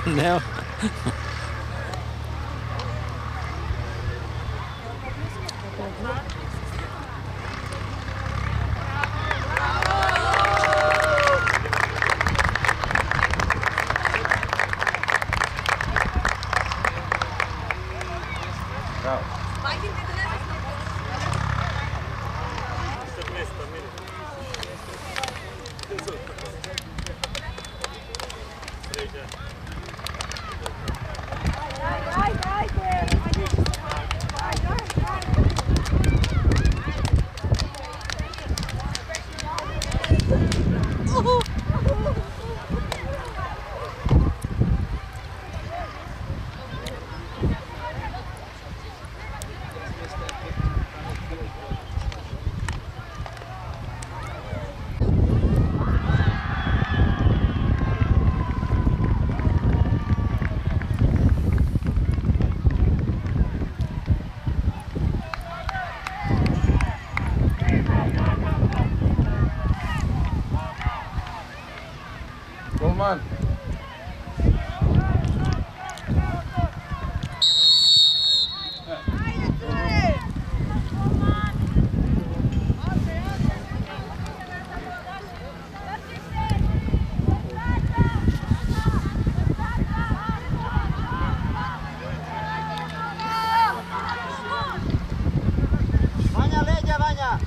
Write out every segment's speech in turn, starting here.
Nema. Golman. Vanja, leđa, Vanja!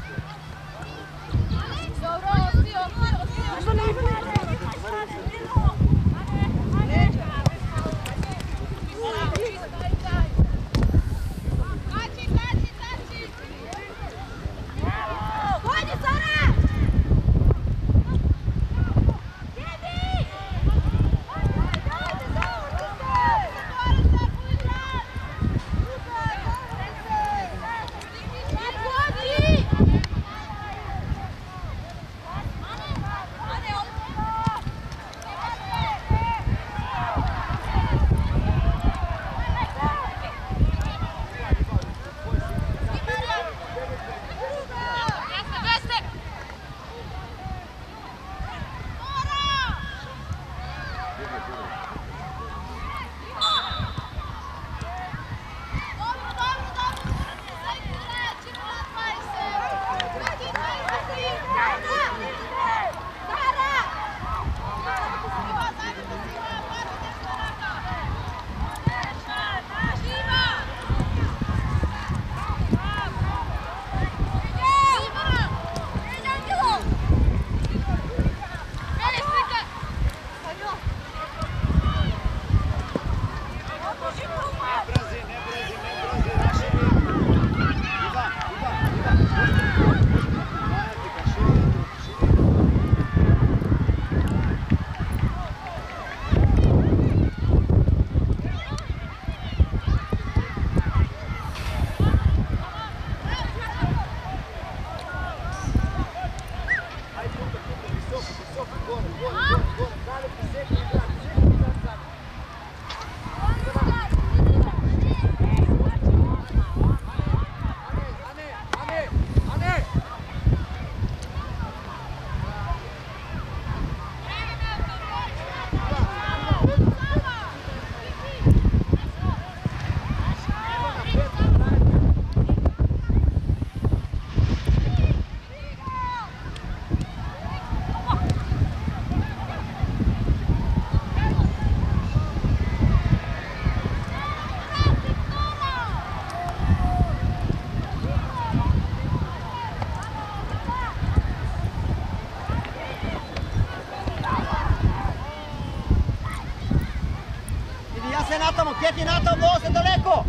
Kjeti Nata, odnose daleko!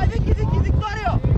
Ajde, Viki, Viktorio!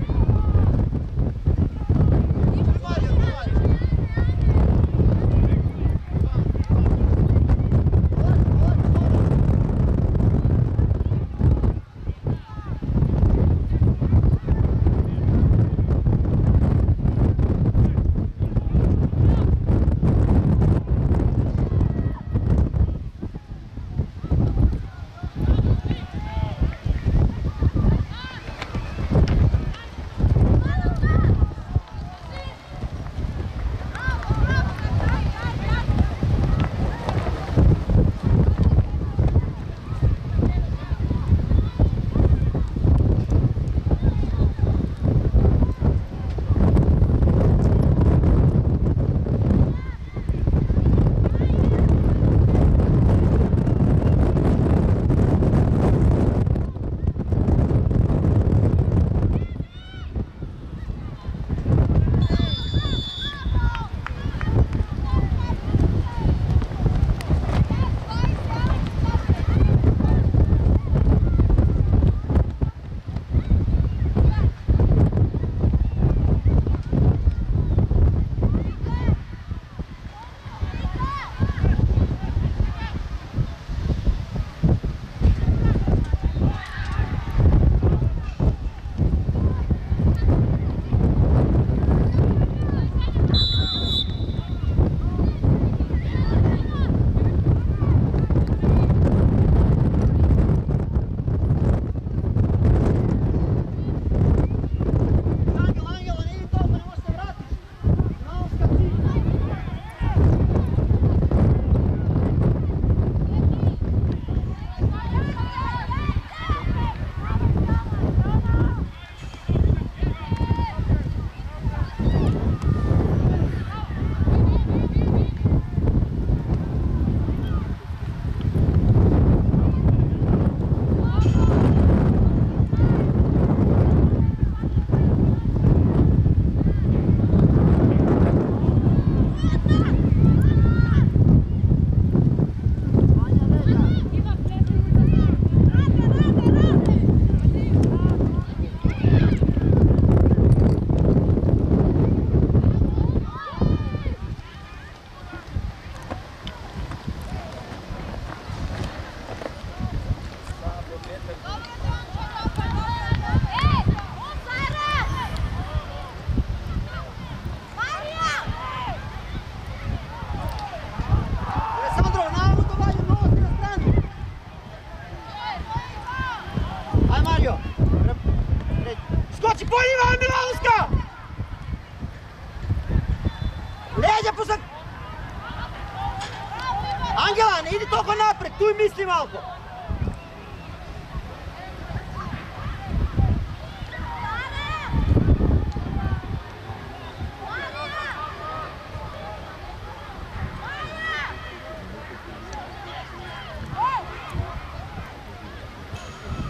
Vanja, idi toliko napred, tu i misli malko.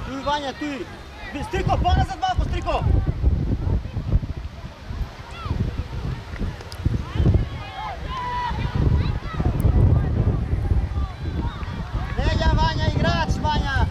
Tu i Vanja, tu i. Striko, ponazad malko, Striko. Leđa, Vanja, igrač, Vanja.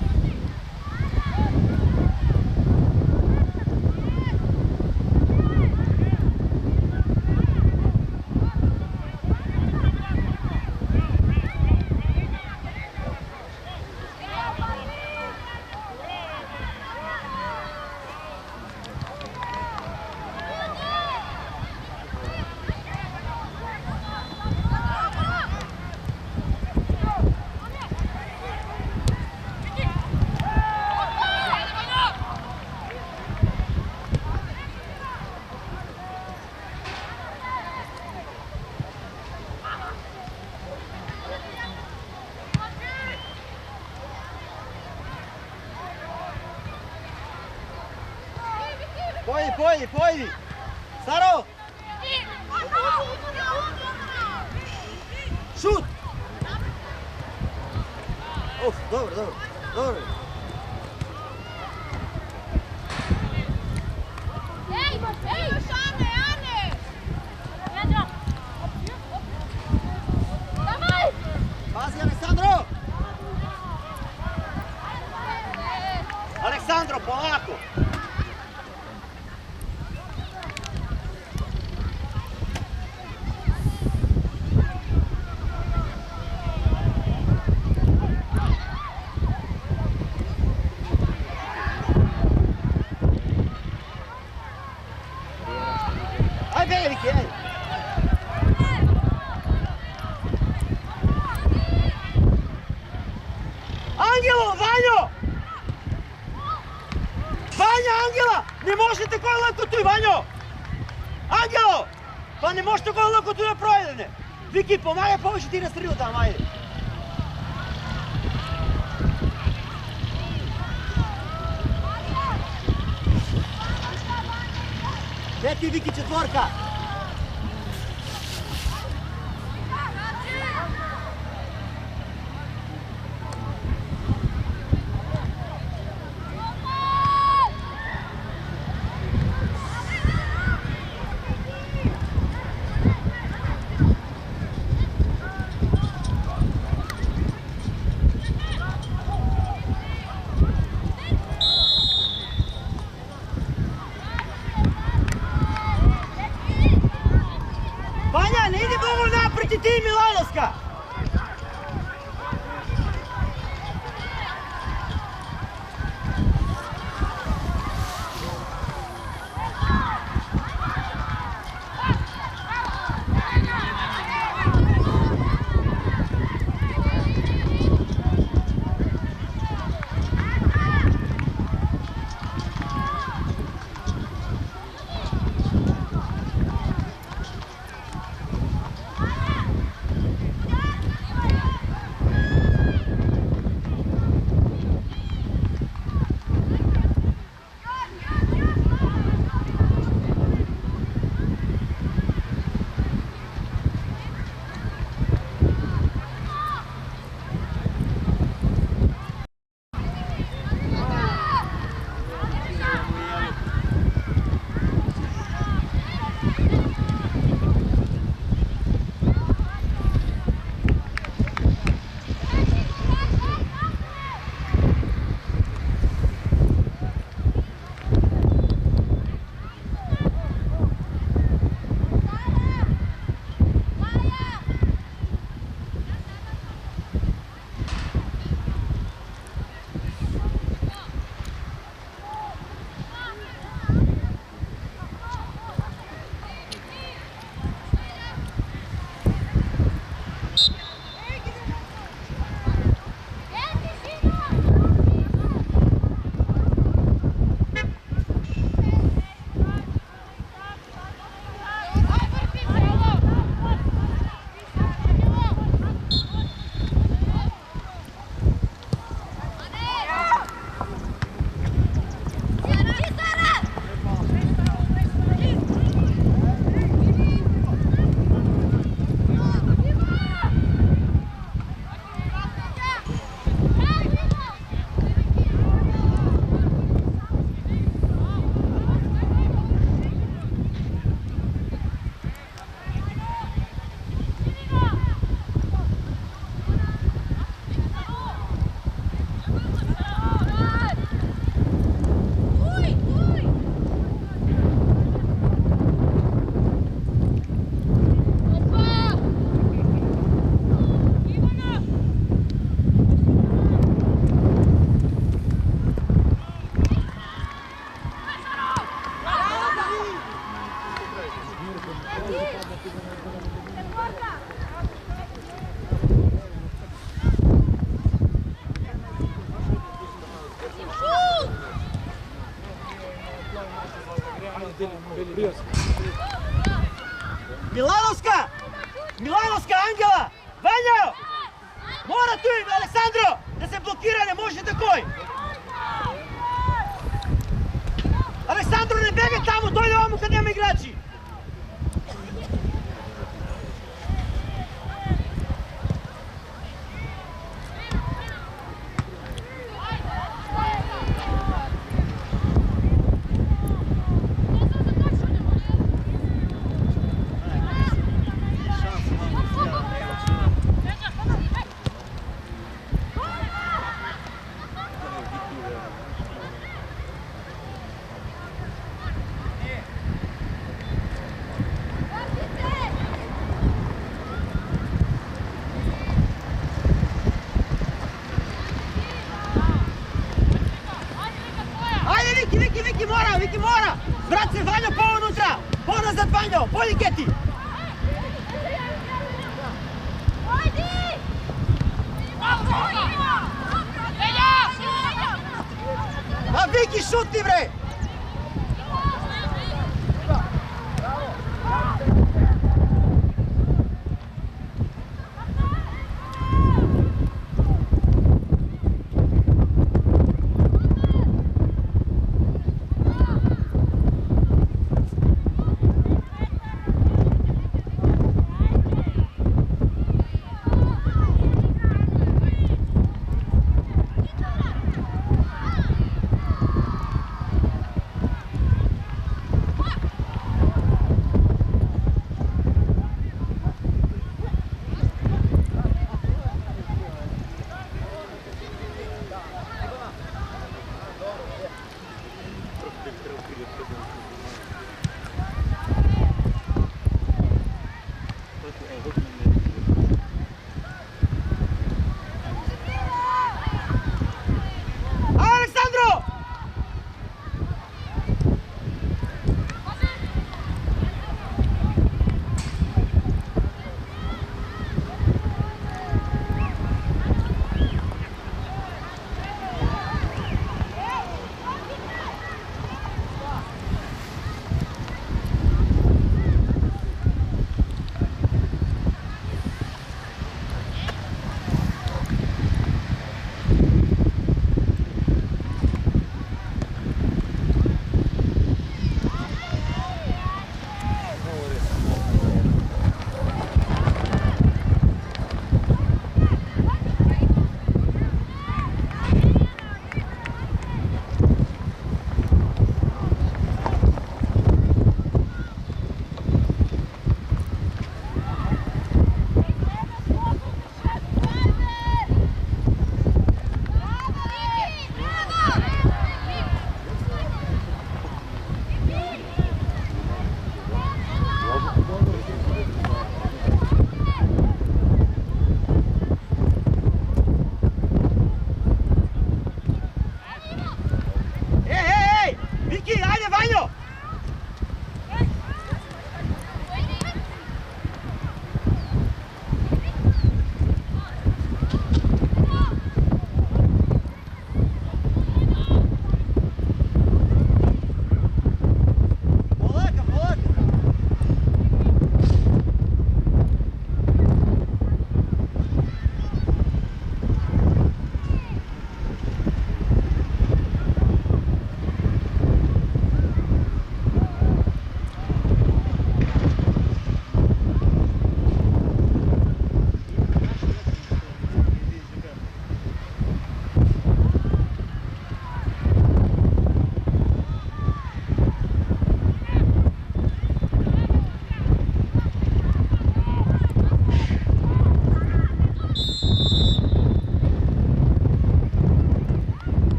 Pojedi! Saro! Šut! Dobro. Pazi, Aleksandro! Aleksandro, polako! Angelo, Vanjo! Vanja, Angela! Ne možete koji lako tu, Vanjo! Angelo! Pa ne možete koji lako tu da projedene! Viki, pomagaj poviše ti na strilu tamo, ajde! Gdje ti, Viki, četvorka? Vanja, ne idi mnogo naprijed ti Milanovska! Milanovska! Milanovska, Angela! Vanjo! Mora tu, Aleksandro! Da se blokira, ne može takoj! Aleksandro, ne begaj tamo, dojde ovamo kad nema igrači! Viki mora! Vrat se Vanjo po unutra! Po nazad Vanjo! Bolji Keti! A Viki šuti bre!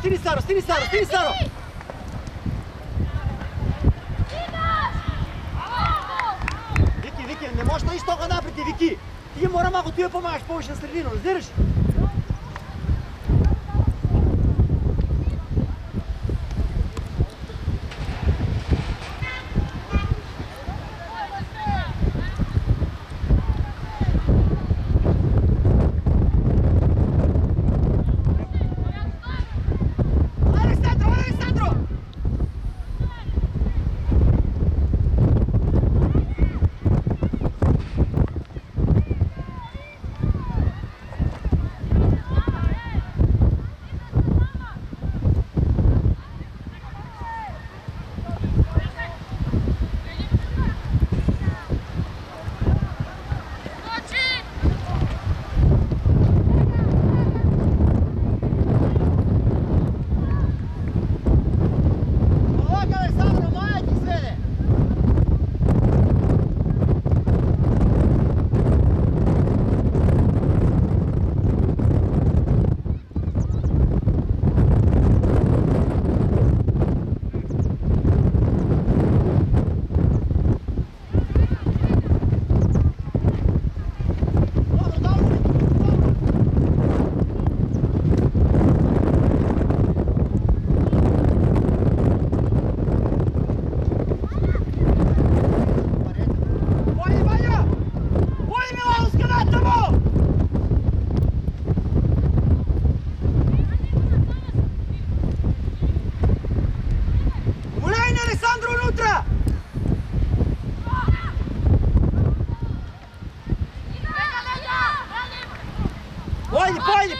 stini Saro, stini Saro, stini Saro! Вики, не можеш да иш тока напред, Вики! Ти мора малко ти я помагаш повече на средина, разбираш?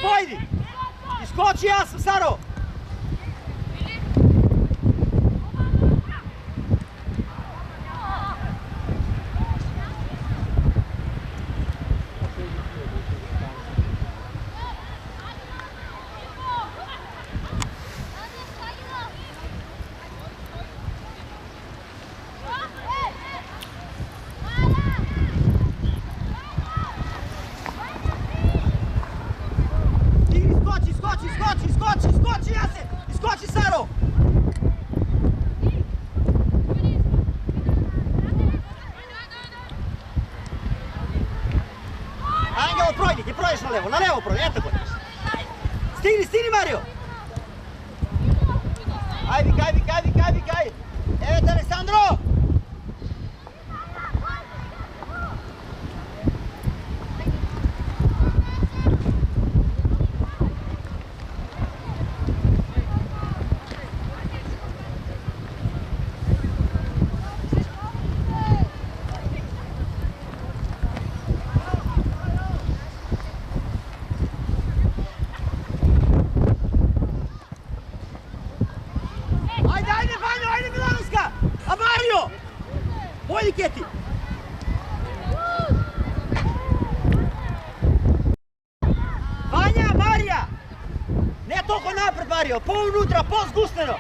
Pojdi! Iskoči ja sam, Saro! Iskoči, Jase! Iskoči, Saro! Angelo, projdi, ti prođeš na levo projdi, eto god. Stini, Mario! Aj, evo te, Alessandro! Bolji Keti! Vanja, Marija! Ne toliko napred, Mario, po unutra, po zgusteno!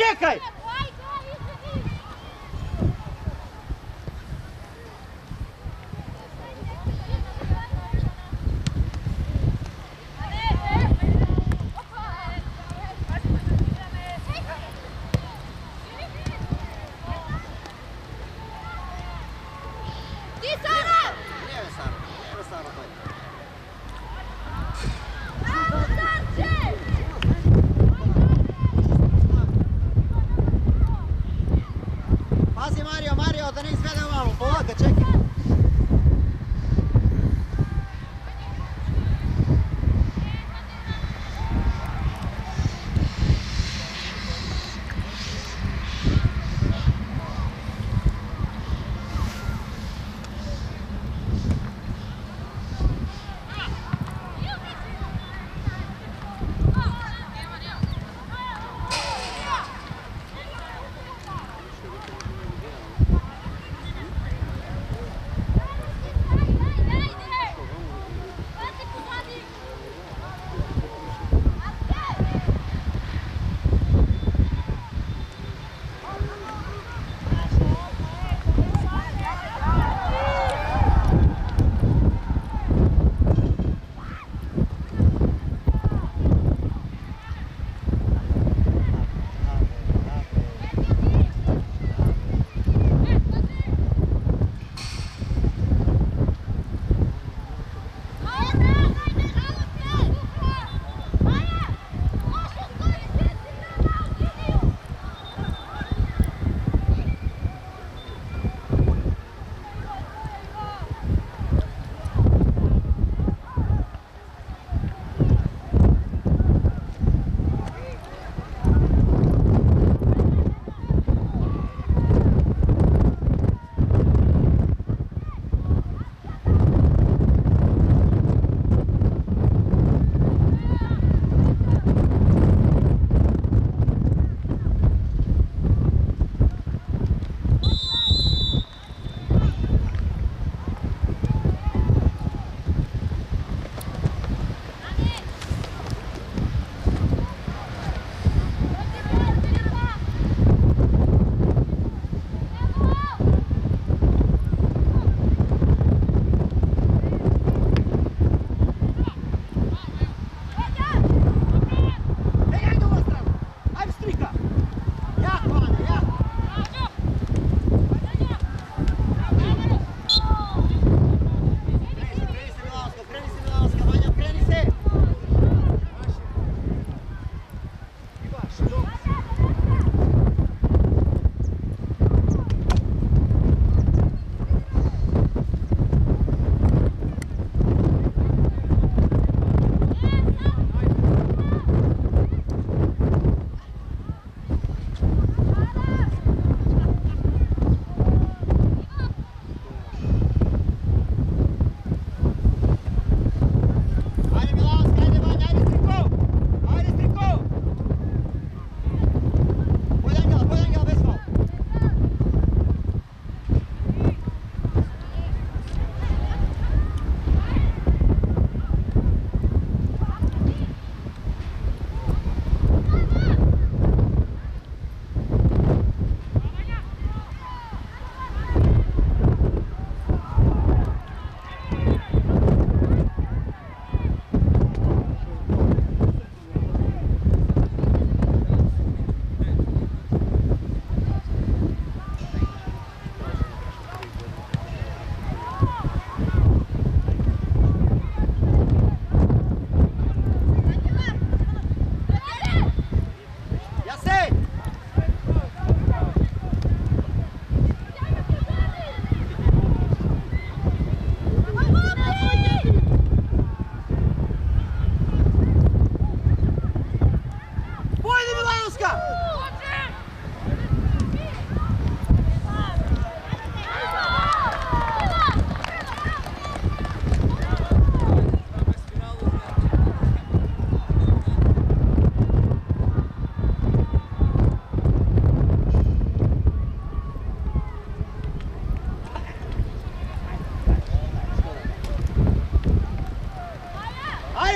čekaj! Pazi Mario, da ne izvede malo, polaka, čekaj.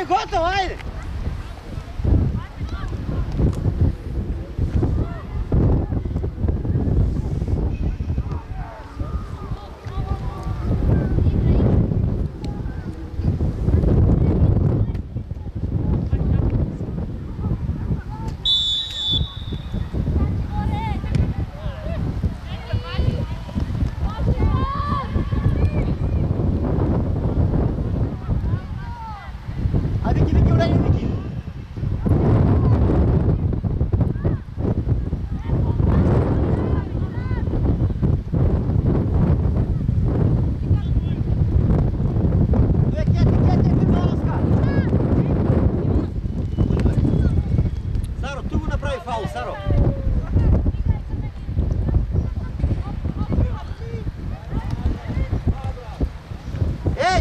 Gotovo, ajde!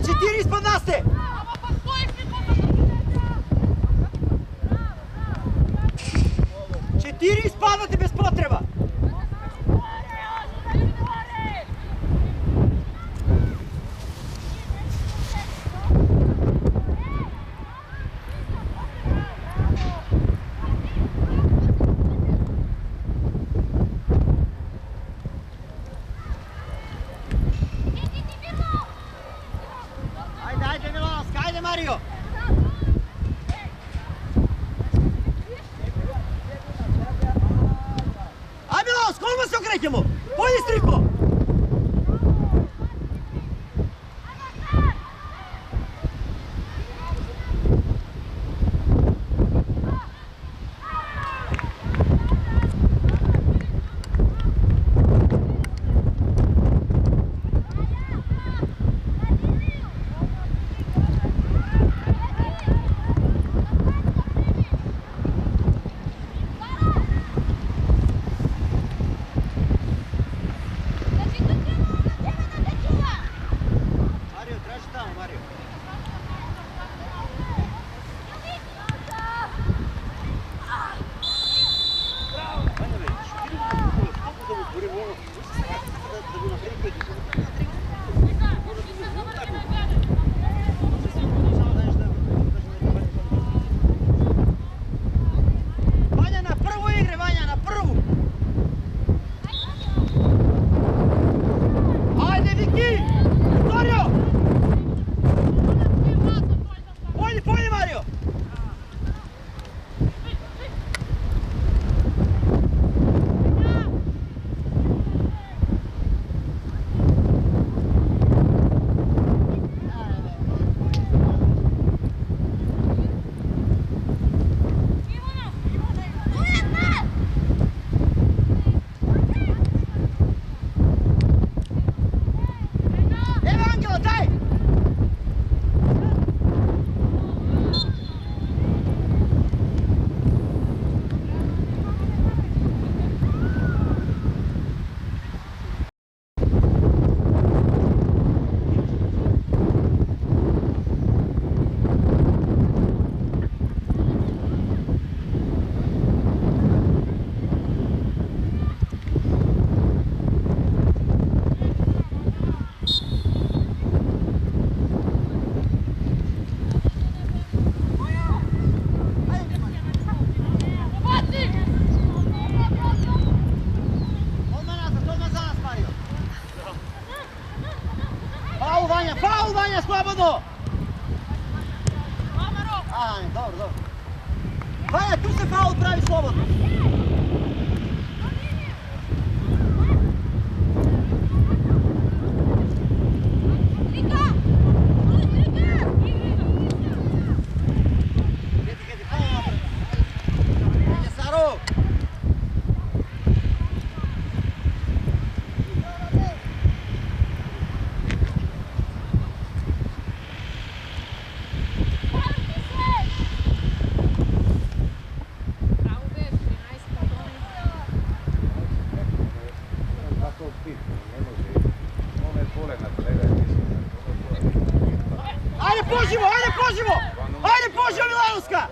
Ajde, 4 ispod nas ste! Četiri ispadate bez potreba! Ajde Milanovska, ajde Mario! Aj Milanovska, odmah se okrećemo! Polje striko! Mario, traži tamo, Mario. Vanja već, što da mu zborim ono, da bi naprijed Vanja na prvu igre, Vanja na prvu! Ajde Viki! Mario! Polje Mario! Evo Angelo, daj! Odmah za nas, Mario! Faul Vanja, slobodno! Aj, dobro. Vanja, tu se faul pravi slobodno! Gdje, faul napravi! Ajde, Saro! Ajde poživo! Ajde poživo Milanovska!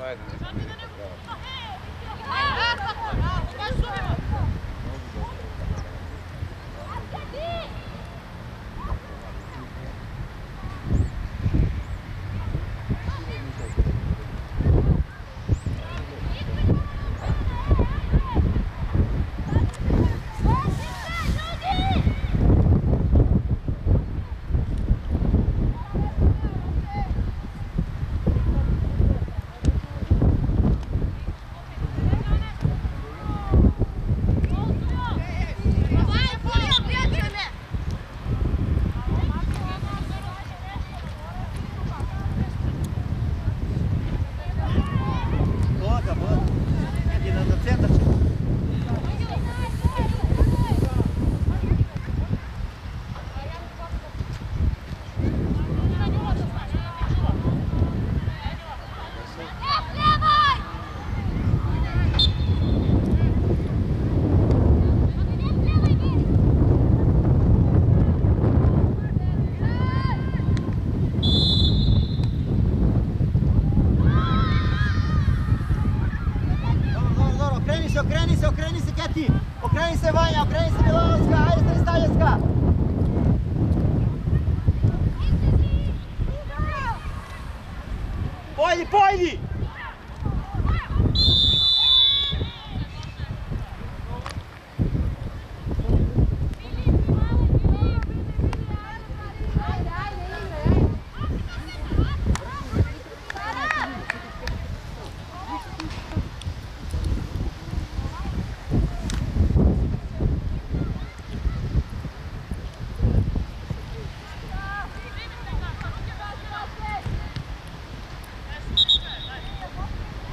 Pojdi, pojdi!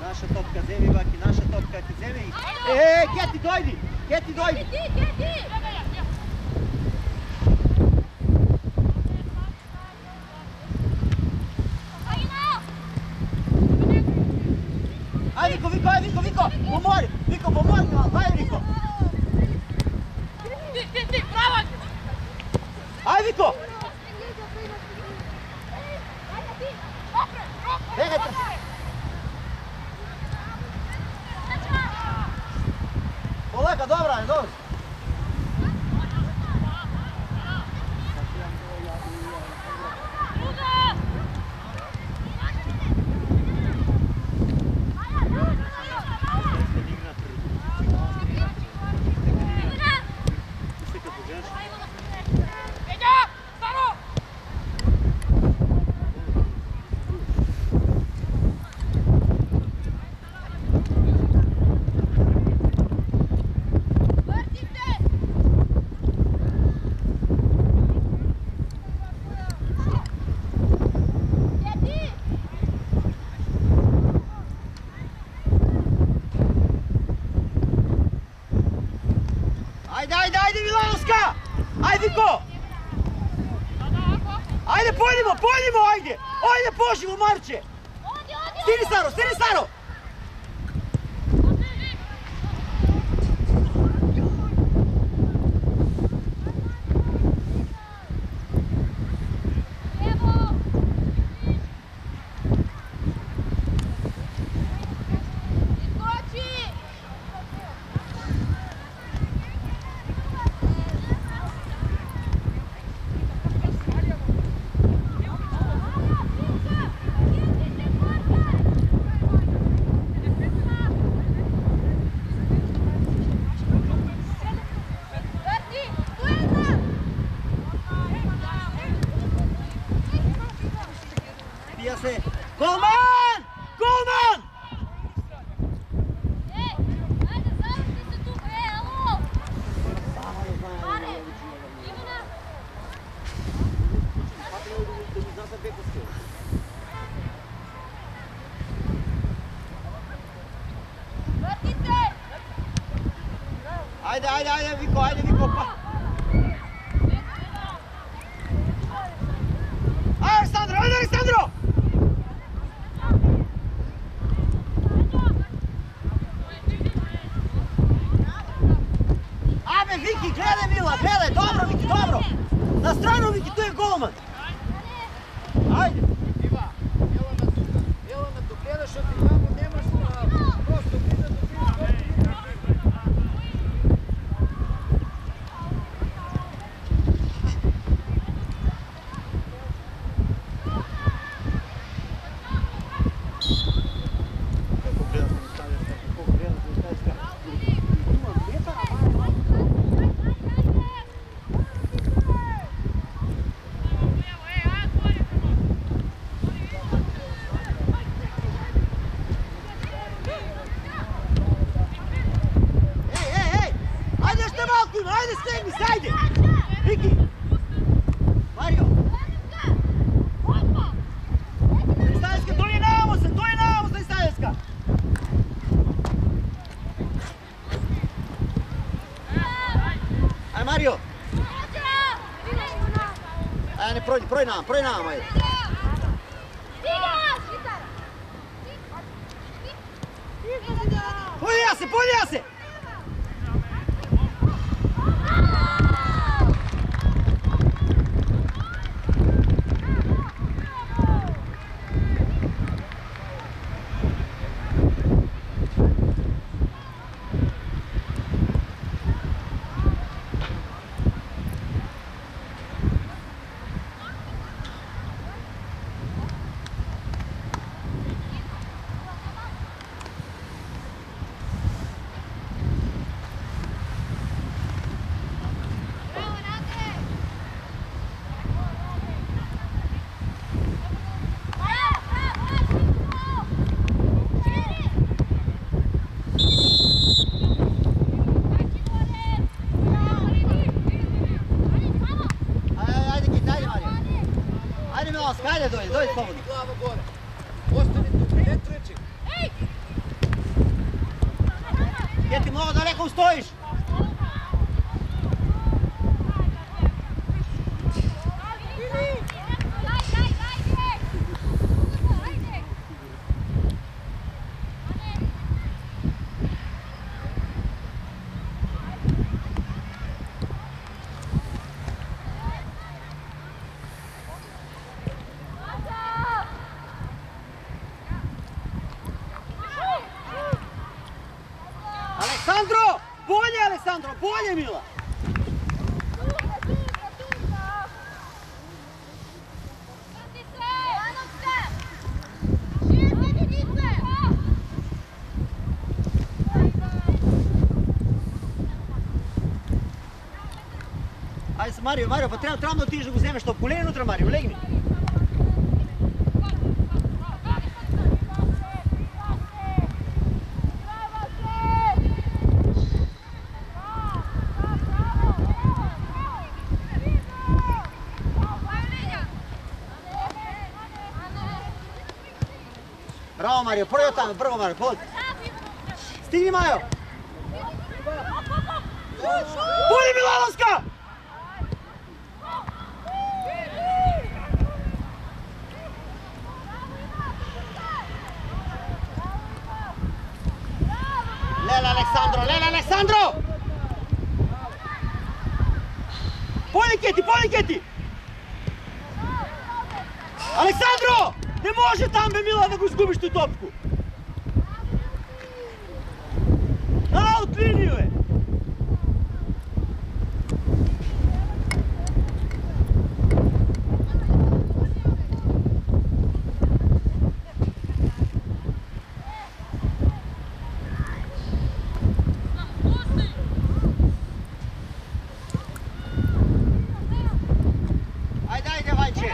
Naša topka, zemi baki, naša topka, ti zemi. Keti, dojdi! Keti, dojdi! Ajde, Viko! Pomori! Viko, pomori malo, ajde, Viko! Ajde, Viko! Begajte! Polaka, dobra je, dobro. Ajde, Milanovska! Ajde, Viko! Ajde, pojdimo, ajde! Ajde, poživo, Marče! Stini, Saro! Golman! Ajde, Viko, pa! Ajde, Aleksandro! Ajde, Viki, gledaj Mila, dobro, Viki, dobro! Na stranu, Viki, tu je golman! Ajde! Evo na tu, gledaš od ti tamo, nemaš prosto gledat do Ajde, stegni se, ajde! Viki! Mario! Stavljska, tu je namo se, Stavljska! Ajde, Mario! Ajde, ne, proj nam, ajde! Polja se! Laska, ajde dođi slobodno. Glava gore. Ostani tu, ne trči. Keti, mnogo daleko stojiš. Александро! Bolje, Alessandro! Bolje, Mila! Ajde, Mario, pa trebamo da otiš da ga uzmeš to. Poleni unutra, Mario, legni. Bravo, Mario, prvo tamo, prvo, Mario, podi. Stigni, Majo! Podi, Milanovska! Lela, Alessandro! Podi, Keti! Alessandro! Ne može tam, be Mila, da go izgubiš tu topku! Na out liniju je! Ajde, Vajče!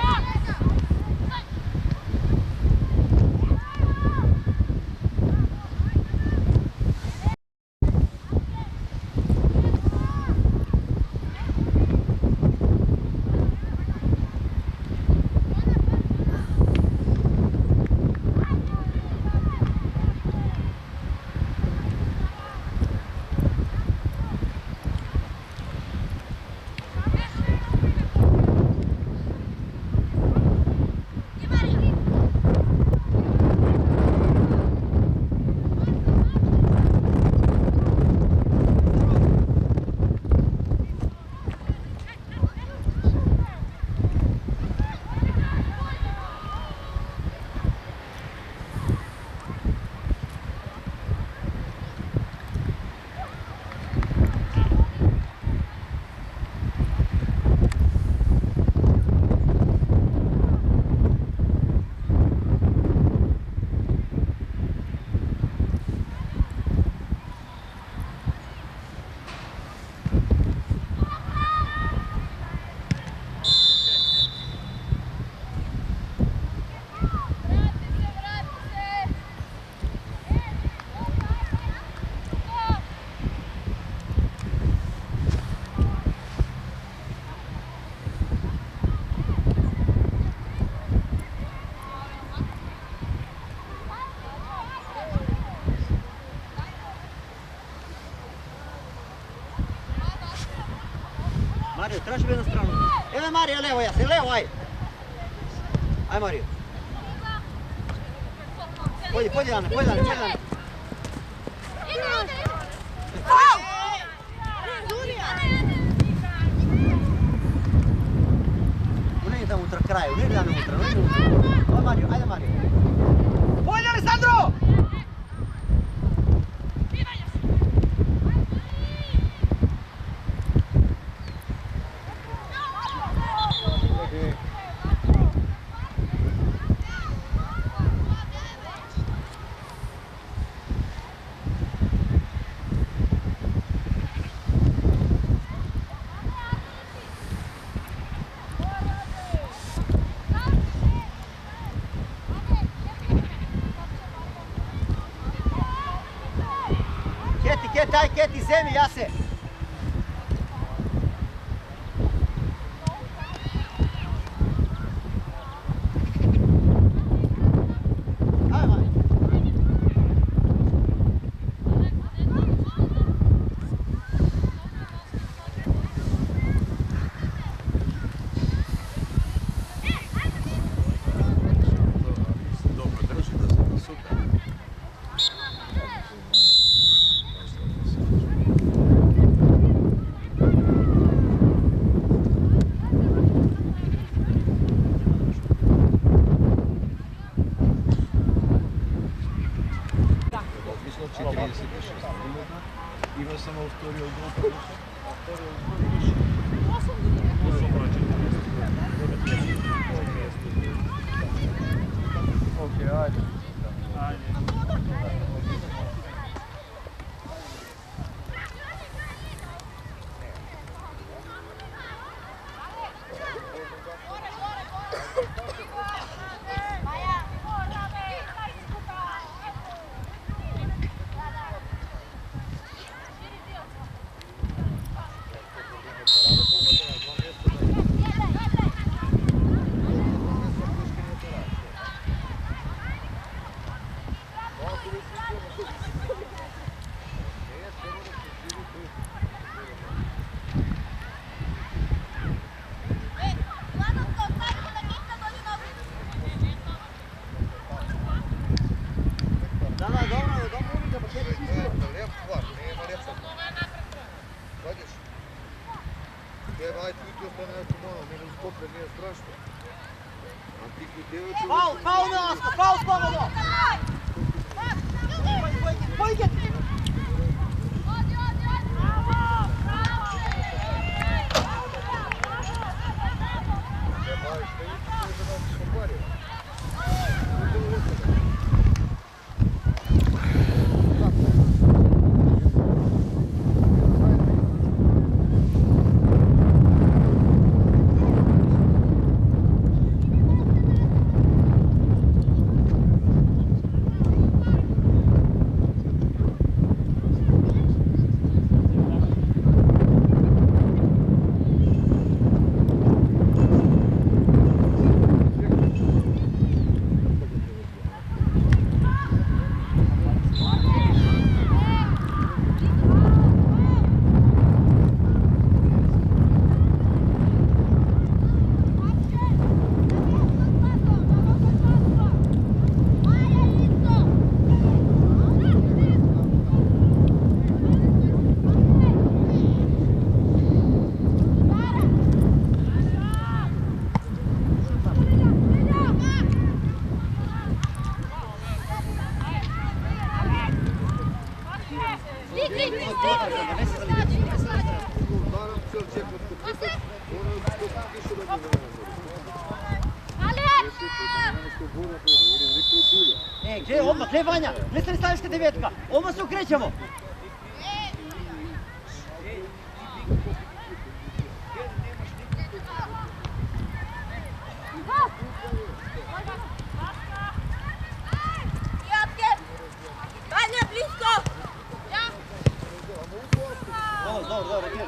Mario, traži me na stranu. Evo Mario, levo ja se, levo, aj. Aj Mario. Pojdi Ana. Unedi tamo unutra kraju, unedi tamo unutra. Ajde Mario. Pojdi Alessandro! Keti, zemi, Jase! Okej, ajde. Faul, faul Milasko, faul slobodno! Pojke! Gdje je odmah, gdje Vanja? Gdje se stavlješka devetka? Odmah se ukrećemo! Dobro, gdje je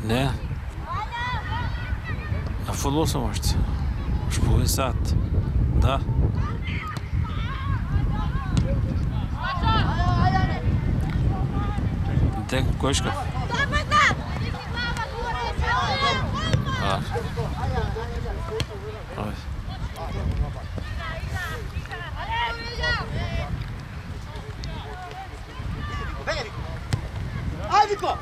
Не. На футбол се можете. Уж половин сат. Да. Де кочка? А. Ой. Aj, Viko!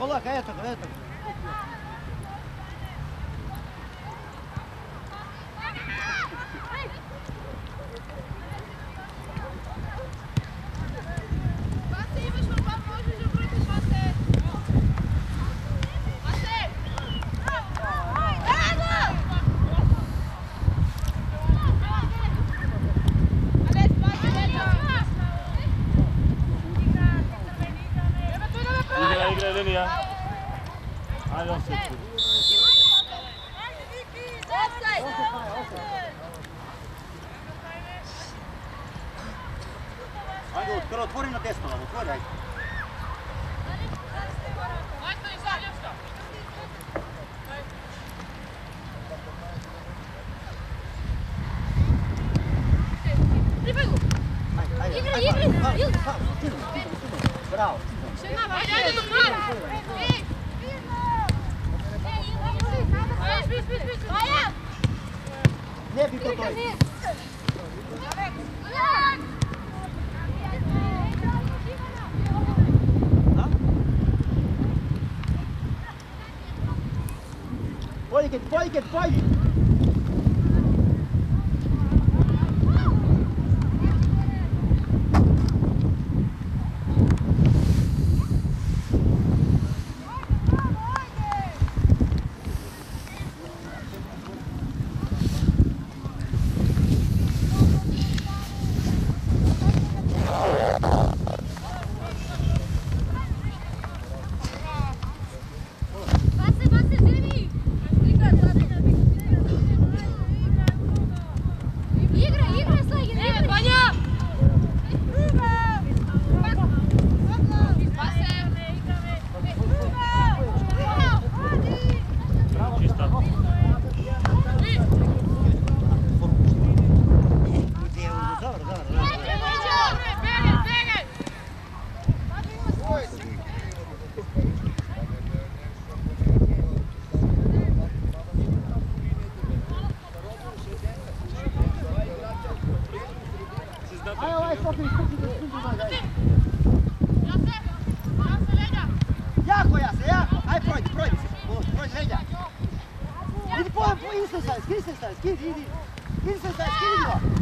Olak, aja tako, aja tako. Igra Lilija. Ajde, on se tu. Ajde, skoro otvori na desno, otvori, ajde. Bravo. Ne bi to je. Pojdi! Jako, aj projdi, Leđa. Idi skini se staviti, skini ga.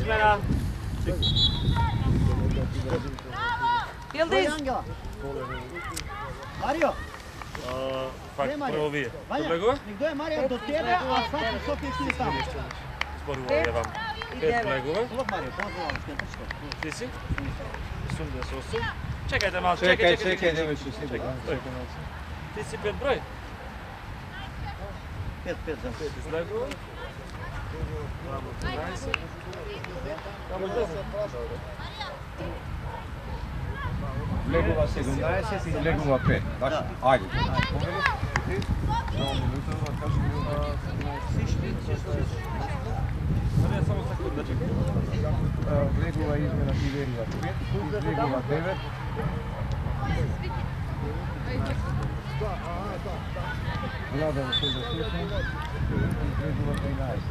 Izmena. Ildis! Mario! Pak Gdje je Mario? prvo vi. Vanja, Dobrego? nekdo je Mario do tebe, a sad su Sofija i svi tamo. Зборувам ја вам. 5 легове. Ulog Mario, pozdravljam, skrentačko. Ти си? 88. Чекајте малку, Čekaj, чекај. nemoj se snimak. Ти си 5 број. 5 za. 5 излегува. Мамо 13. Мамо 10. Legova 17 i Legova 5. Znači, ajde. Само секунда, чекај. Legova izmjena Tiverija 5, Legova 9. Vladan 68, Legova 13.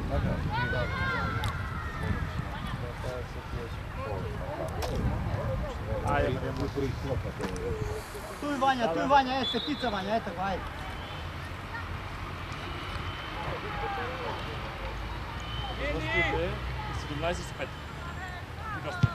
Ајде, Tu je Vanja, petica Vanja, eto, ajde. Гостите 17 с 5. Гостите.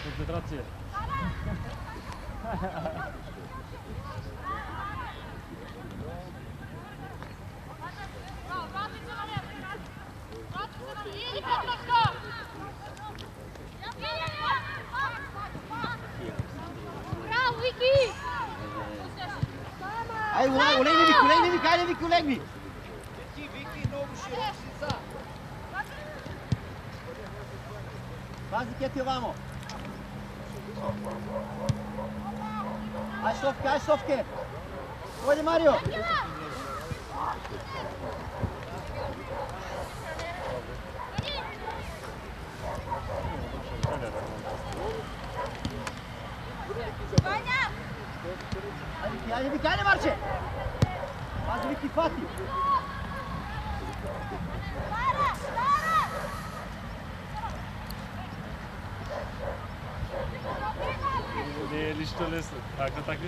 Концентрација. Ajde, ulegni Viki, ajde Viki, ulegni. Viki, nogu širokšica. Pazi Keti ovamo. Aj Sofke. Ovdje Mario. Ajde Viki, ajde Marče. Pazi Viki, Fati. Не е ништо лесно. Ако така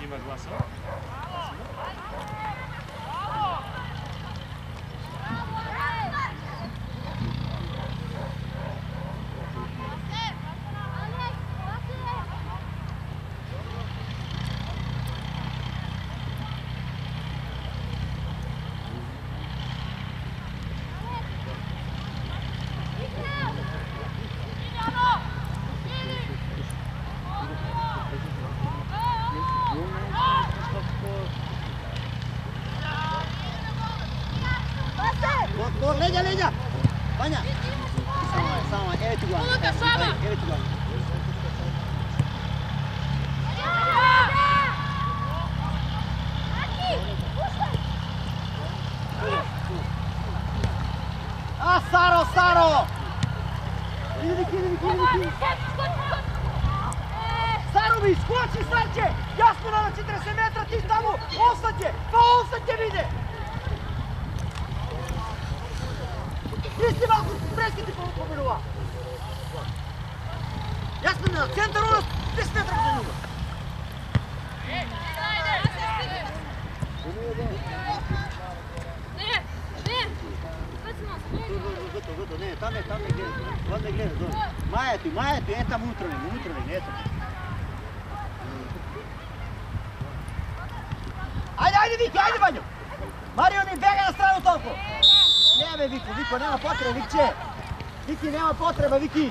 има гласова. Leđa! Vanja! Samo, evo ti glavno. Evo ti glavno. A, Saro! Idi! Saro mi, skoči starče! Jasno na 40 metra, ti tamo, ostaće! Pa ostaće vide! Isti malko, preski ti pomenува. Jasno na centar, ono 10 metra za njega. Gotovo, ne, tam je gleda, dole. Maja tu, je tamo unutra, eto. Ajde Viki, ajde Vanjo! Mario mi bega na stranu toliko! Neme Viko, nema potrebe, Vikće! Viki, nema potreba, Viki!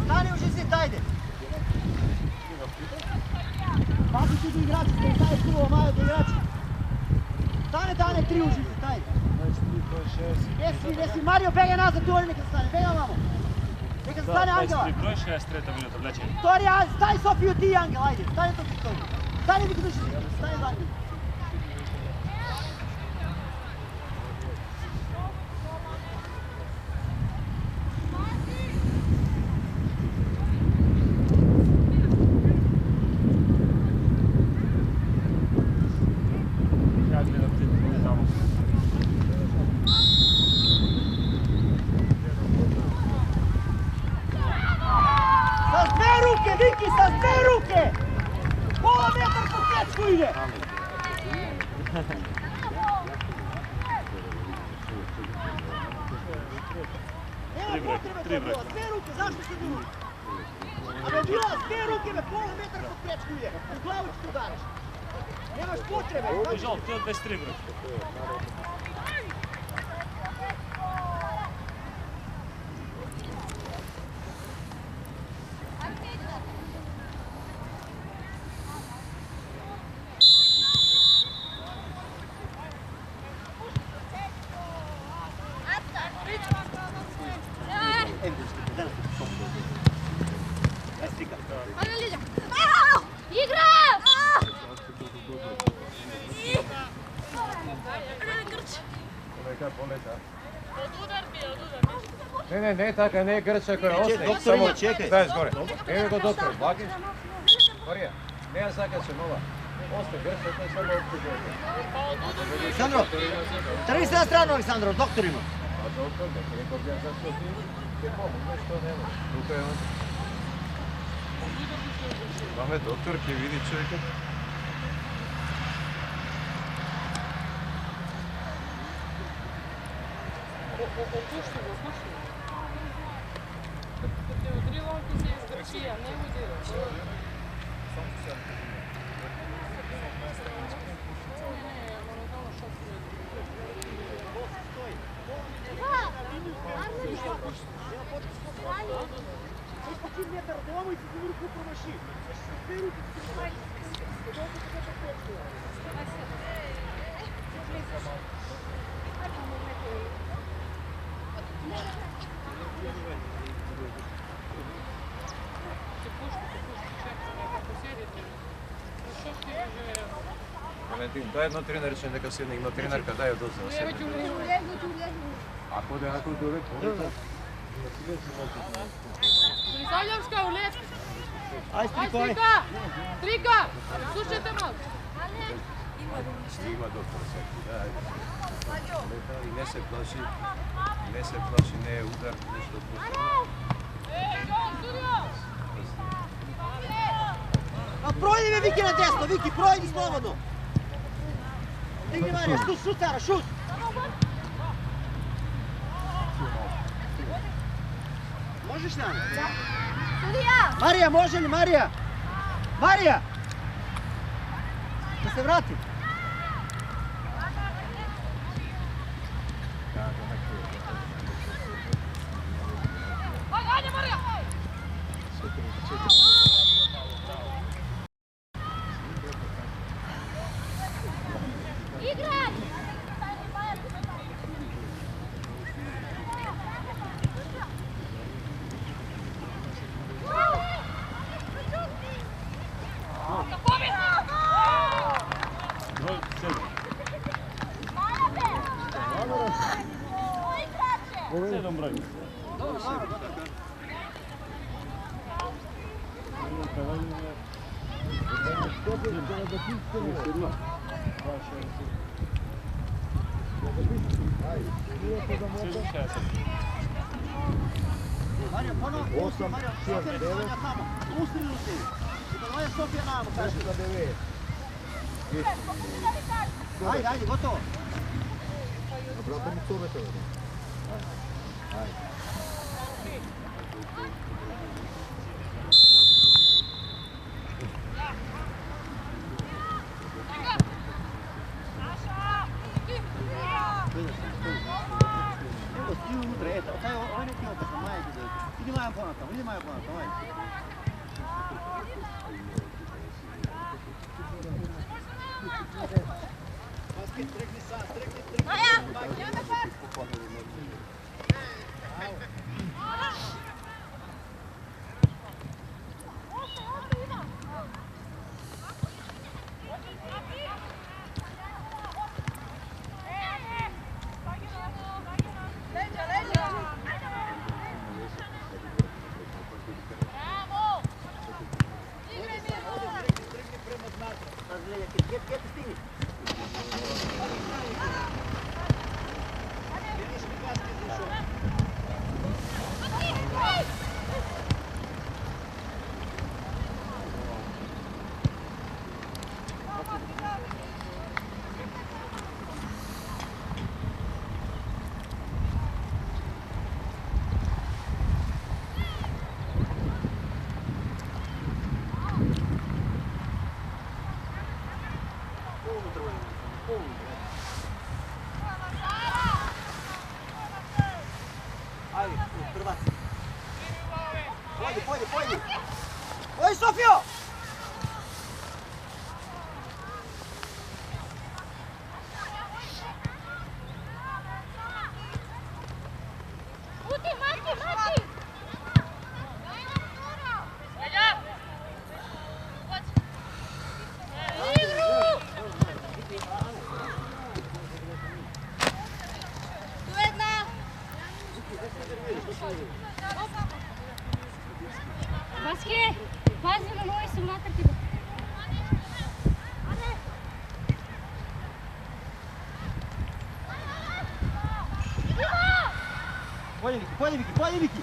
Stani u žizit, ajde! Pazi ti do igrači, što staje skuvo, Majo do igrači! Stane, 3 u žizit, ajde! Jesi, Mario, bega nazad, tu oni neka stane, bega vamo! Neka se stane Angela. 23 broj, 63 minuta, vleče. Viktorija, staj Sofiju ti Angela, ajde. Stani to Viktoriju. Stani dok drži. Stani za njim. Ja gledam ti bude tamo. Sa dve ruke, Viki, sa dve ruke! Pola metar po kečku ide! Nema potrebe to bila, s dve ruke, zašto se dve ruke? A me bila s dve ruke, me pola metar po kečku ide, u glavu ću ti udaraš. Nemaš potrebe. Žal, to je 23 broj. Игра! Ne, taka, ne grča koja ostaje. doktor ima, čekaj. Staj zgore. Evo ga doktor, Blakić. Marija, nema zakače nova. Ostaje grča, to je samo optužuje. Aleksandro, trvi se na stranu, Aleksandro, doktor ima. A doktor, ja zašto ti te pomoć, što nema. Ruka je on. Vame doktor ki vidi čovjeka. Opušti го. Като те отрива, ти се изгреши, а не удира. Един метър долу и си го върху промаши. Две руки си промаши. Колко така по-точно? Валентин, дай едно тренерче, нека седне, има тренерка, дай я доза да седне. Ако да ако дойде, Призавljamska u lijepo. Aj, Aj, strikoj. Strika! Strika! Slušajte malo. има доктор всеки, да. И не се плаши, не е удар, нещо просто. A projdi me Viki na desno, Viki, projdi slobodno. Digni Marija, šut, Sara, šut. Možeš nam? Marija, može li Marija? Marija! Da se vrati. Ajde, Marija! Играй! Broj 7. Sedam broj. Marija, ponovo, Marija, Sofija ne stanja tamo. Ustrinu se. I da doje Sofija namo, kaže. Ajde, ajde, gotovo. Brate mi to vete. Evo, sti udre, eto, taj ovaj neki opasno, Maja ti dođe. Idi Maja ponatamo, ajde. Basket, strekni sad, strekni. Maja! Oi, Sofio! Баске, пази на ноги си внатър ти. Поди, Вики!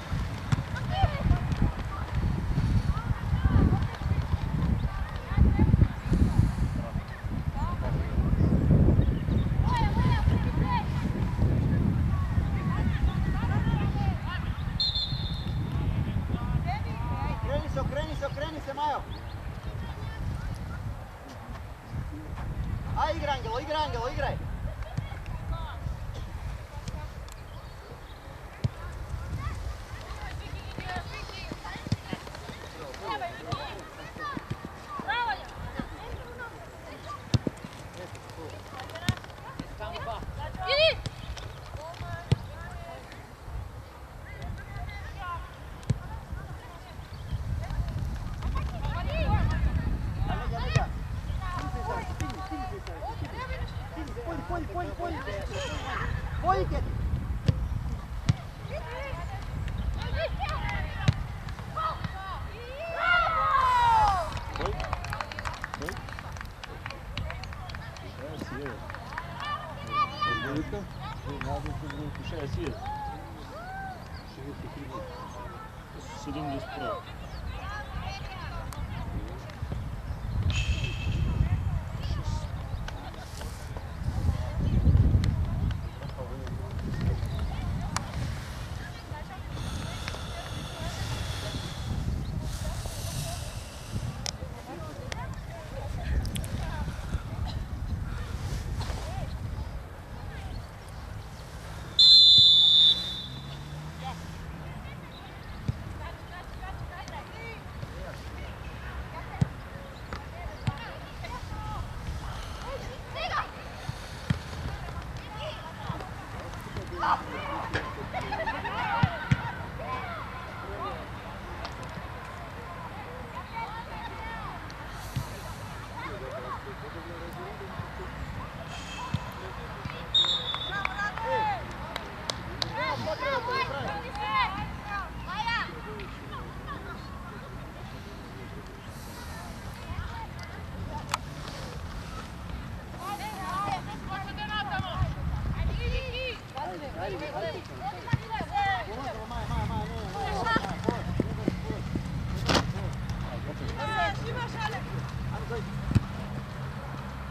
Оkreni se, Majo! Aj, igraj, Angelo, igraj! Pođite!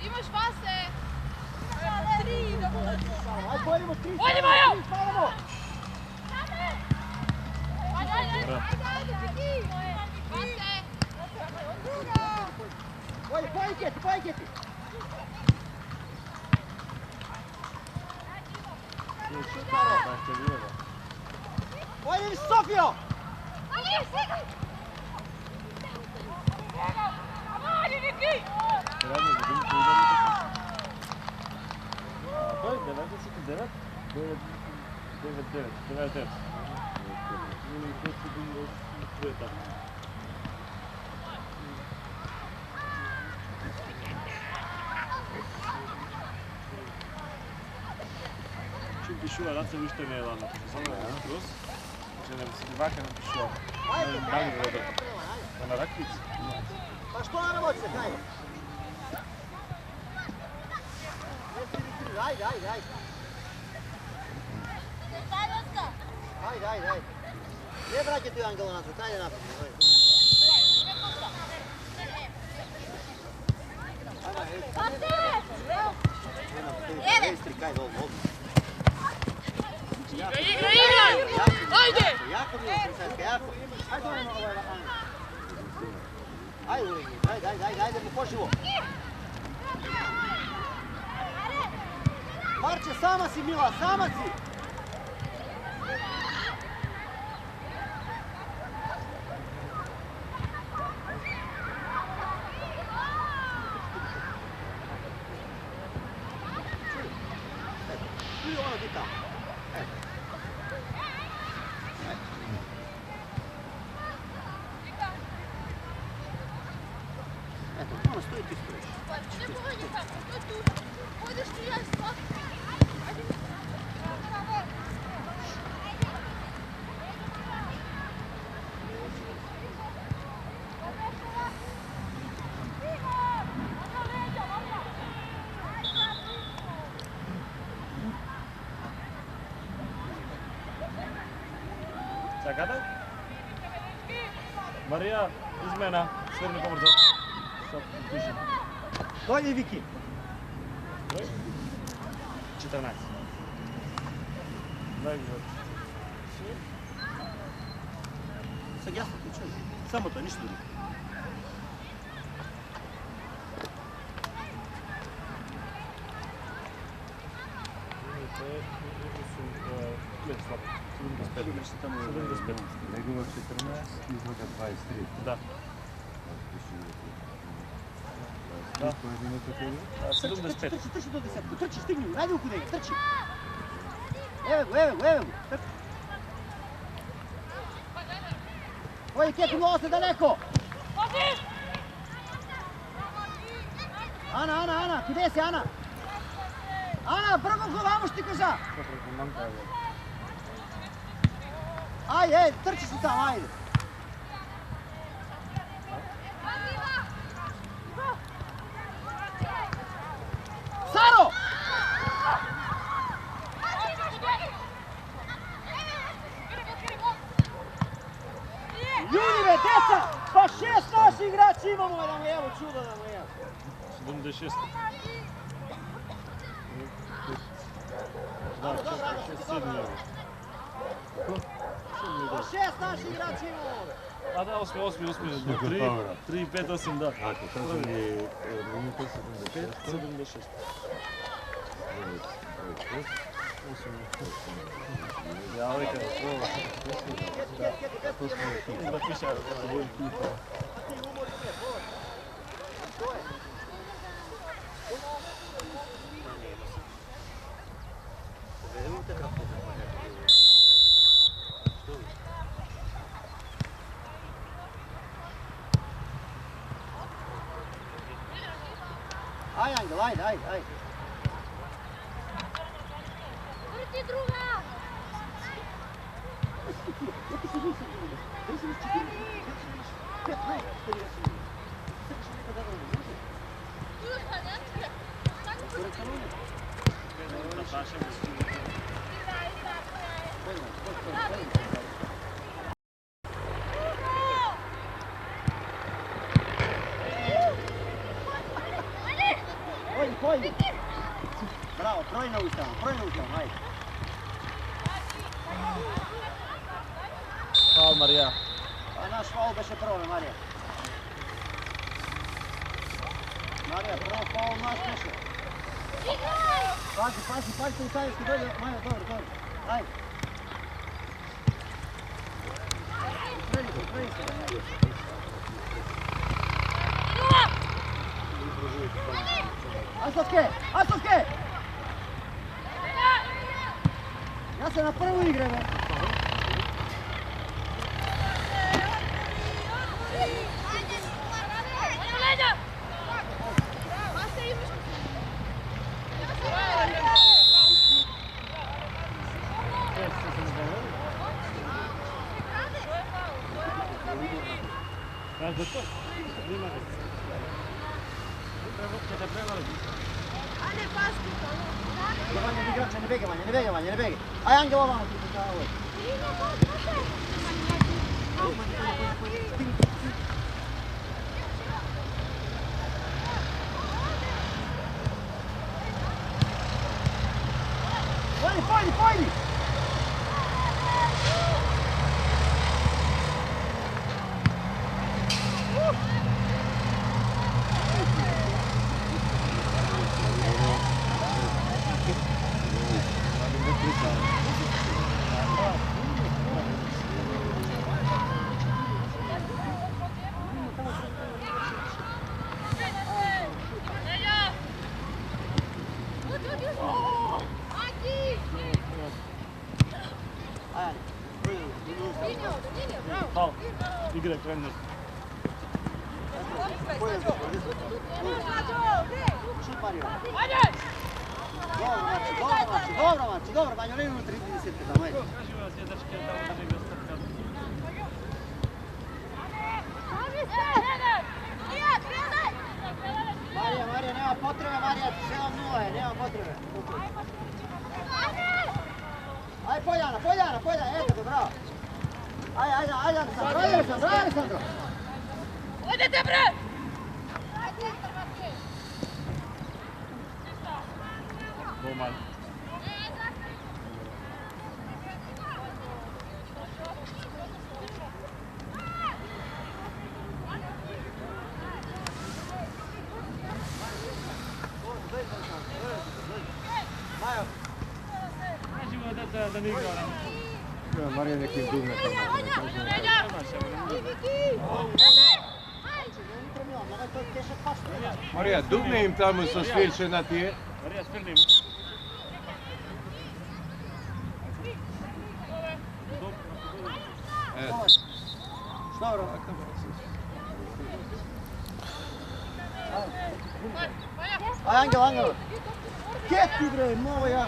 Imaš vase! Ajde, Majo! Pojketi! Pojdi, Sofio! Čim pišuva, rad se vište ne je ladno. Plus, če nam si divaka ne pišuva. Dali voda. Da na rakvici. Pa što naravno se, hajde. Ajde. Ajde. Ne vraćaj tu Angela nazad, ajde napad. Jako mi je Frisanska, jako. Ajde ovaj Angela. Ajde Urengi, ajde mu poživo. Marče, sama si Mila, sama si! Čuj ono ti tamo. Eto, ono stoji ti stojiš. Čakate? Marija, izmena, svrni pobrzo. Sad pišem. Dolje Viki. 14. Daj mi Sad jasno ti čujem. Samo to, ništa drugo. Njegova 14, izloga 23. Da. Da. 75. Trči do desetku, trči, stigni, radi oko njega, trči. Evo ga, trči. Oj, Keku, malo se daleko. Ana, gdje si Ana? Ana, prvo ko vamo što ti koza. Ajde, trči se tamo, ajde. Saro! Ljudi me, deca! Pa 6 naših igrača imamo da mu evo čudo da mu evo. 76. Da, 6-7 evo. Pa 6 naših igrača imamo ovdje. A da, 8, 3, 5, 8, da. Ako, sad je minuta 75. 76. Ja, ovaj kada prova. Da piša, da bojim pipa. Ajde, Angel, ajde. Vrti druga! Oj. Bravo, trojna ustava, ajde. Faul, Marija. A naš faul beše prvo, Marija. Marija, prvo faul naš beše. Pazi, u tajevski dolje. Maja, dobro. Ajde. Treni se. Asovke! Ja se na prvu igram. Vanja, igrače, ne bege, Vanja, ne bege, Vanja, ne bege. Aj, Angelo, ovamo ti se kao ovo. Pojdi, pojdi! Pao, igra trener. Šut, Mario. Dobro, Marci, dobro, Vanja, ne imamo 30 tamo, ajde. Kaži vas, je dačke, da vam ne ga strkam. Marija, nema potrebe, Marija, 7-0 je, nema potrebe. Aj, Poljana, eto ga, bravo. Aj, Alessandro. Idete, bre! Golman. Kaži mu da ne igra. Marija nekim dugme tamo. Marija, dugme im tamo sa svirče na tije. Marija, spirnim. Dobro. Aj, Angelo. Gdje ti bre, malo ja.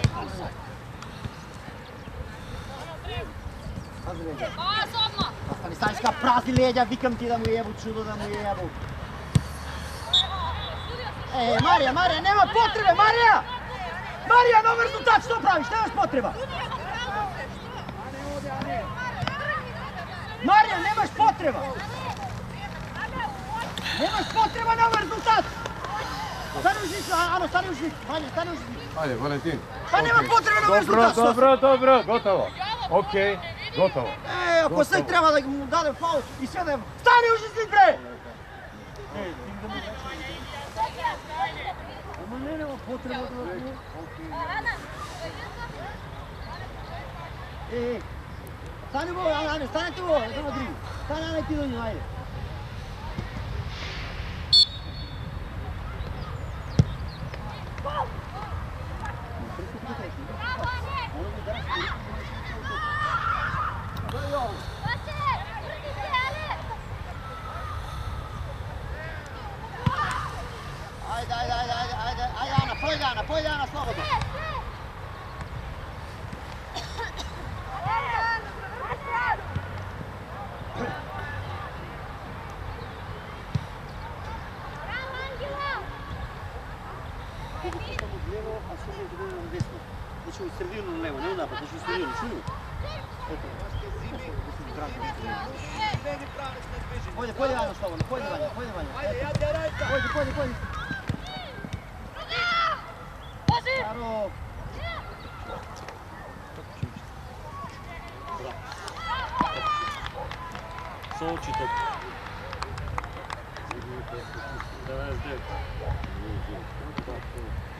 Pazi leđa. Stani, ska prazni leđa, vikam ti da mu jebu, čudo da mu jebu. Marija, nema potrebe, Marija! Marija, novi rezultat, što praviš, nemaš potreba! Marija, nemaš potreba! Nemaš potreba, novi rezultat! Stani u žicu, Ano, stani u žicu, Vanja, stani u žicu. Ajde, Valentin. Pa nema potrebe, novi rezultat! Dobro, gotovo. Okej, gotovo. Ako sve treba da mu dade faul i sve da je... Stani u žicu, bre! Ma nema potreba da vas nije. Stani u ovo, Ane, stanete u ovo, samo drivu. Stani, Ane, ti do nju, ajde. Ajde, Poljana, slobodno. Znači u sredinu na levo, ne u napad, znači u sredinu, čuju? Pojde Vanja slobodno, pojde Vanja. Pojde. Staro. Soči to. 99.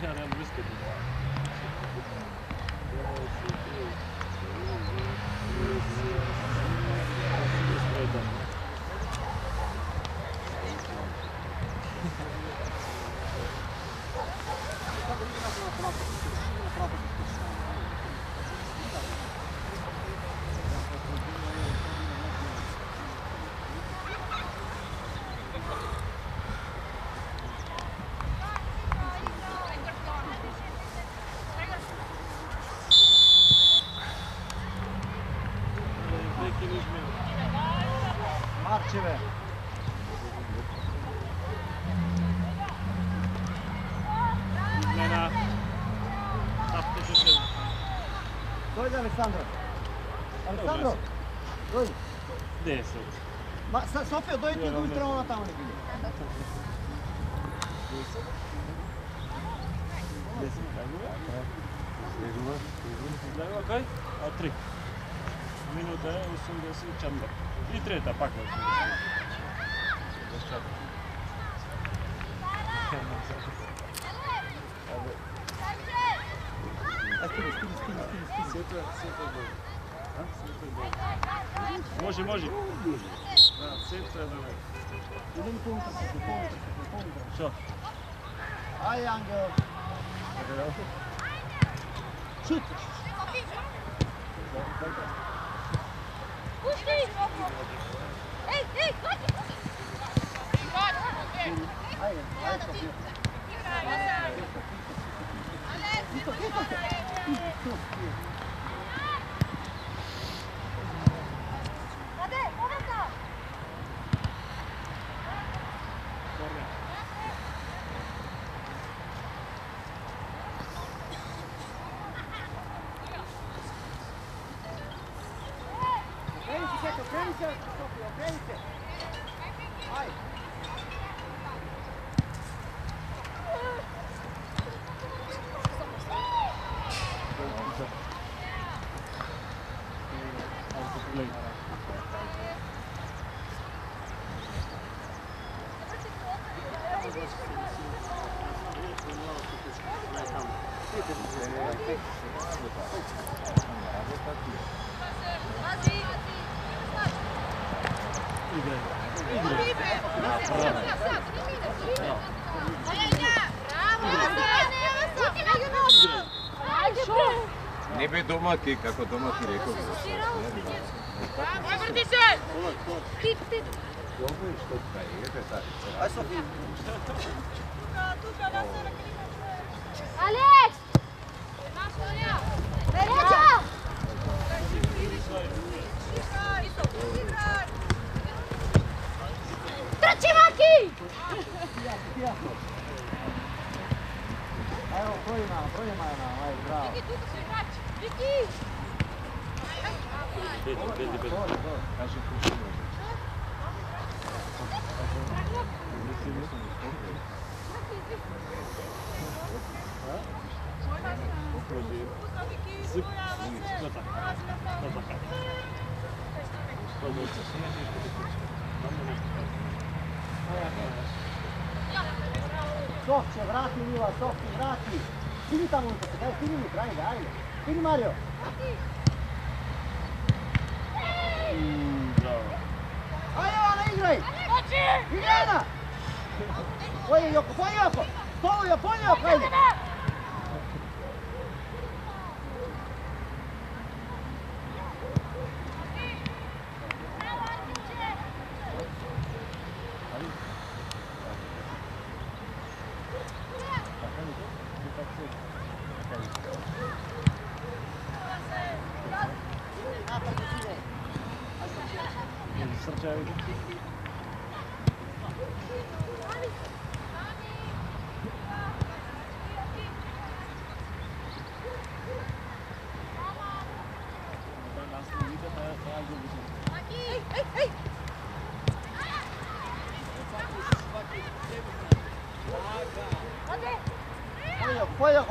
Ja nemam misliti. Marčeve. Dojde Aleksandro. Aleksandro, dojde. 10. Sofija, dojde ti drugi trebamo na tamo neki. 10 Izgleda kaj? A 3. Minuta je 84. I treta, pak je 84. Može. Idem kontra. Što? Aj, Angel. Šut. Pusti! Ej, Ajde, Sofija. Okreni se, Sofija, okreni se. Ajde. Ne bi doma ti, kako doma ti rekao. Vrti se! Ti. Aj, Sofija. Aleks! Reća! Trči, Maki! Evo, projima nam, ajde, bravo. Viki! Sofće, vrati Mila, Sofće, vrati. Stini tamo unutra, daj, stini unutra, ajde. Stini Mario. Ajde, Ana, igraj. Igraj, Ana. Poji, Joko. Stolovi, Joko, ajde.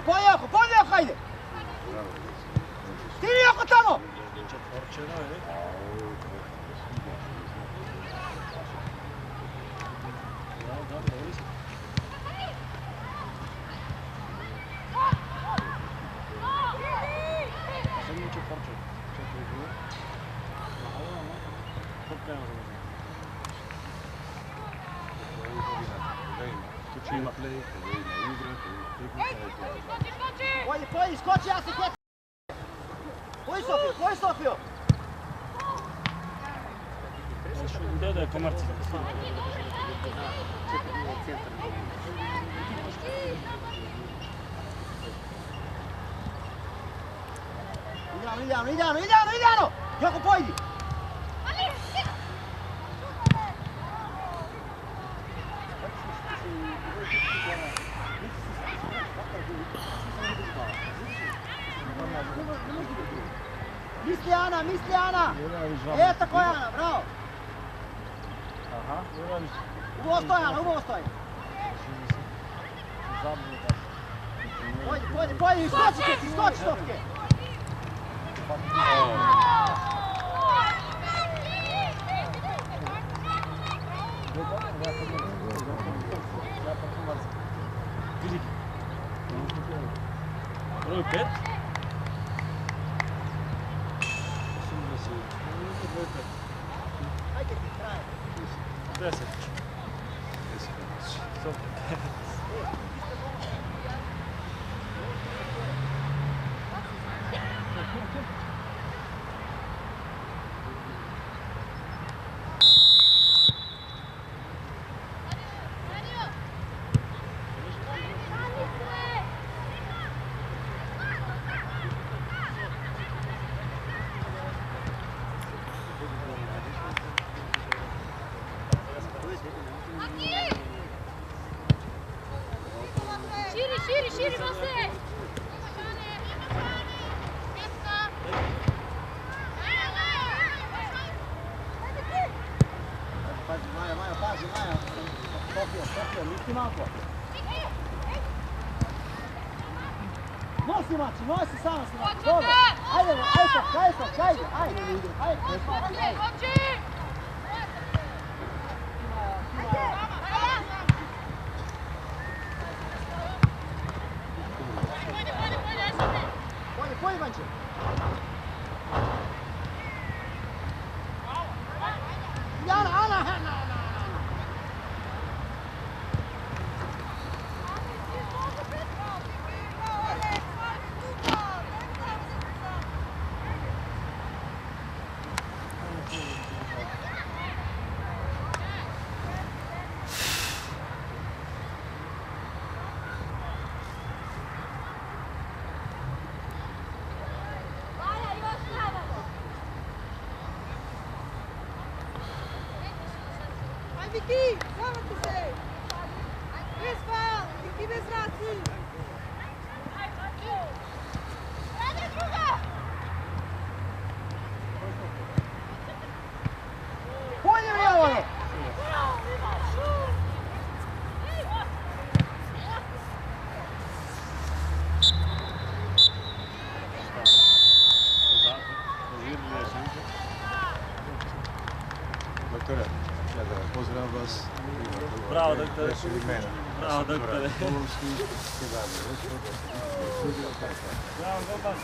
Poji, Joko, ajde. Stini, Joko, tamo. Poji, skoči, ja se kjetim. Poji, Sofio. Da je komarci. Idano. Joko, pojdi. Misli Ana! E, tako je Ana, bravo! Aha, Juranić. Uvo stoji Ana, uvo stoji! Pojdi, iskoči Sofke! Broj 5. Ajde ti, traje! 10. Širi, Mose! Pazi, Maja! Sofija, misli malko! Nosi sama se Maci, dobro! Ajde, ajde! Pojdi, Vanče! Ana! Viki, zavati se! Bez faul, Viki bez vrati! Pojdi mi ovo! Doktore, ja da pozdravim vas. Bravo, doktore. Reći imena. Bravo, doktore. Polovski, Kedavlje. Bravo, dobar.